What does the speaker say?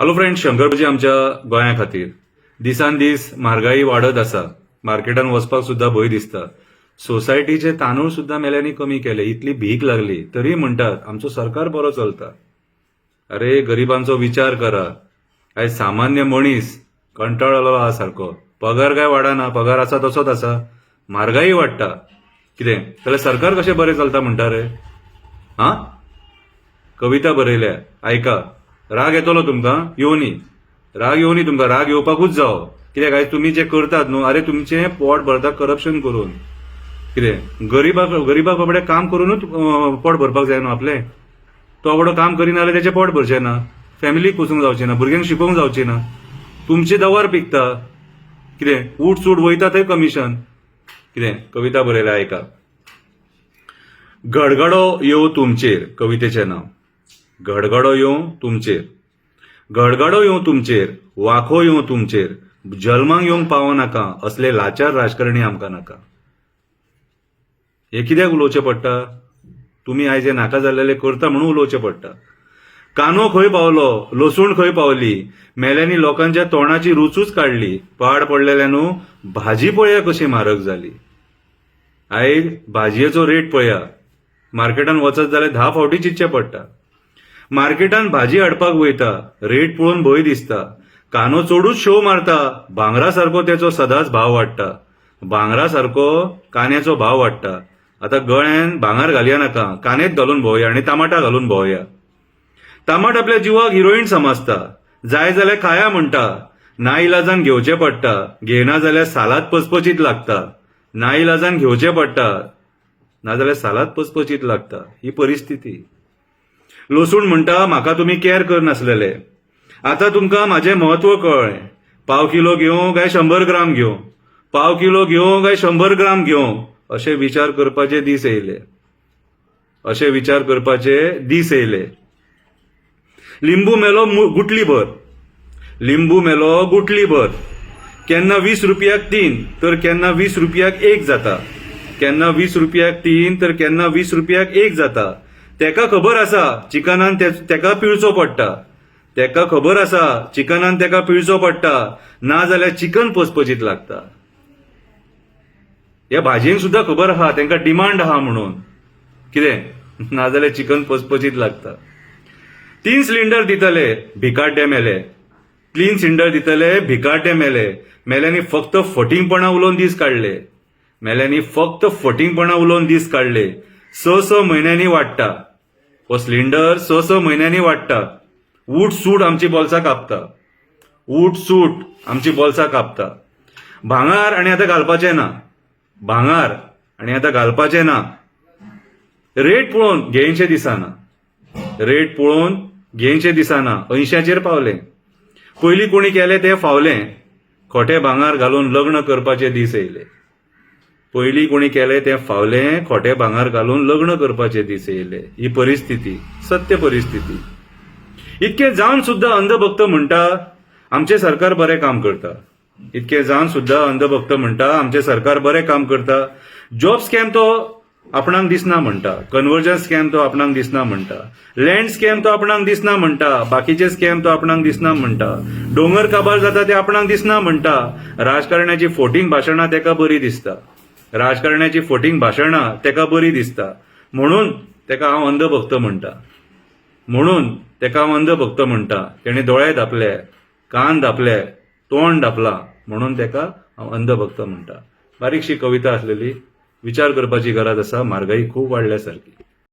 Hello friends, Shankarji आमच्या गोंया खातीर दिसान दीस म्हारगाई वाडत आसा. मार्केटान वचपाक सुद्धा भंय दिसता. सोसायटीचे तांदूळ सुद्धा मेल्यांनी कमी केले. इतली भीक लागली तरी म्हणटात आमचो सरकार बरो चलता. अरे गरिबांचो विचार करा. आयज सामान्य मनीस कंटाळलो आहा सारको. पगार काय वाडना, पगार आसा तसोच आसा. म्हारगाई वाडटा. कितें जाल्यार सरकार कशें बरें चलता म्हणटा रे? हा, कविता बरयल्या, आयका. राग येतलो तुमकां? येवनी. राग येवनी तुमकां, राग येवपाकूच जावो. कित्याक आयज तुमी जे करतात न्हू, अरे तुमचें पोट भरता करप्शन करून. कितें गरीबाक बाबडे काम करूनच पोट भरपाक जाय न्हू आपलें. तो बाबडो काम करिना जाल्यार तेचें पोट भरचें ना, फॅमिलीक पोसूंक जावचें ना, भुरग्यांक शिकोवंक जावचें ना. तुमचे दवार पिकता. कितें उठ सूट वयता थंय कमिशन. कितें कविता बरयल्या, आयका. गडगडो येवं तुमचेर, कवितेचें नांव. गडगडो येवं तुमचेर, गडगडो येवं तुमचेर, वाखो येवं तुमचेर, जल्माक येवंक पावो नाका असले लाचार राजकारणी आमकां नाका. हे कित्याक उलोवचें पडटा? तुमी आयज हे नाका जाल्लेले करता म्हणून उलोवचें पडटा. कांदो खंय पावलो, लसूण खंय पावली, मेल्यांनी लोकांच्या तोंडाची रुचूच काडली. पाड पडलेल्यानू भाजी पळया कशी म्हारग जाली. आयज भाजयेचो रेट पळया. मार्केटान वचत जाल्यार 10 फावटी चिंतचें पडटा. मार्केटान भाजी हाडपाक वयता, रेट पळोवन भंय दिसता. कांदो चडूच शो मारता, भांगरा सारको तेचो सदांच भाव वाडटा. भांगरा सारको कांद्याचो भाव वाडटा. आतां गळ्यान भांगर घालया नाका, कांदेच घालून भोंवया आनी टमाटा घालून भोंवया. टमाट आपल्या जिवाक हिरोईन समजता. जाय जाल्यार खाया म्हणटा. नाइलाजान घेवचें पडटा. घेयना जाल्यार सालाद पचपचीत लागता. नाइलाजान घेवचें पडटा, नाजाल्यार सालाद पचपचीत लागता. ही परिस्थिती. लसूण म्हणटा म्हाका तुमी कॅर करनासलेले. आतां तुमकां म्हाजें म्हत्व कळ्ळें. पाव किलो घेवं काय 100 ग्राम घेवं, पाव किलो घेवं काय 100 ग्राम घेवं, अशे विचार करपाचे दीस येयले. अशे विचार करपाचे दीस येयले. लिंबू मेलो गुटली भर, लिंबू मेलो गुटली भर. केन्ना 20 रुपयाक 3 तर केन्ना 20 रुपयाक 1 जाता. केन्ना 20 रुपयाक 3 तर केन्ना 20 रुपयाक 1 जाता. तेका खबर आसा चिकनान तेका पिळचो पडटा. तेका खबर आसा चिकनान तेका पिळचो पडटा, ना जाल्यार चिकन पचपचीत लागता. ह्या भाजयेक सुद्धा खबर आहा तेंका डिमांड आहा म्हणून. कितें ना जाल्यार चिकन पचपचीत लागता. 3 सिलिंडर दितले, भिकाड्डे मेले. 3 सिलिंडर दितले, भिकाड्डे मेले. मेल्यांनी फक्त फटिंगपणा उलोवन दीस काडले. मेल्यांनी फक्त फटिंगपणा उलोवन दीस काडले. 6 म्हयन्यांनी वाडटा हो सिलिंडर. 6 म्हयन्यांनी वाडटा. उठ सूट आमची बोल्सां कापता. उठ सूट आमची बोल्सां कापता. भांगार आनी आतां घालपाचें ना. भांगार आनी आतां घालपाचें ना. रेट पळोवन घेयशे दिसना. रेट पळोवन घेयशे दिसना. 80चेर पावले. पयलीं कोणी केलें तें फावलें. खोटें भांगार घालून लग्न करपाचे दीस येयले. पयलीं कोणी केलें तें फावलें. खोटें भांगार घालून लग्न करपाचे दीस येयले. ही परिस्थिती, सत्य परिस्थिती. इतकें जावन सुद्धा अंधभक्त म्हणटा आमचें सरकार बरें काम करता. इतकें जावन सुद्धा अंधभक्त म्हणटा आमचें सरकार बरें काम करता. जॉब स्कॅम तो आपणाक दिसना म्हणटा. कन्वर्जन स्कॅम तो आपणाक दिसना म्हणटा. लँड स्कॅम तो आपणाक दिसना म्हणटा. बाकीचे स्कॅम तो आपणाक दिसना म्हणटा. डोंगर काबार जाता ते आपणाक दिसना म्हणटा. राजकारण्याची फोटींग भाशणां तेका बरी दिसता. राजकारण्याची फोटींग भाशणां तेका बरी दिसता. म्हणून तेका हांव अंधभक्त म्हणटा. म्हणून तेका हांव अंधभक्त म्हणटा. तेणे दोळे धापले, कान धापले, तोंड धापला, म्हणून तेका हांव अंधभक्त म्हणटा. बारीकशी कविता आसलेली. विचार करपाची गरज आसा. म्हारगाई खूब वाडल्या सारकी.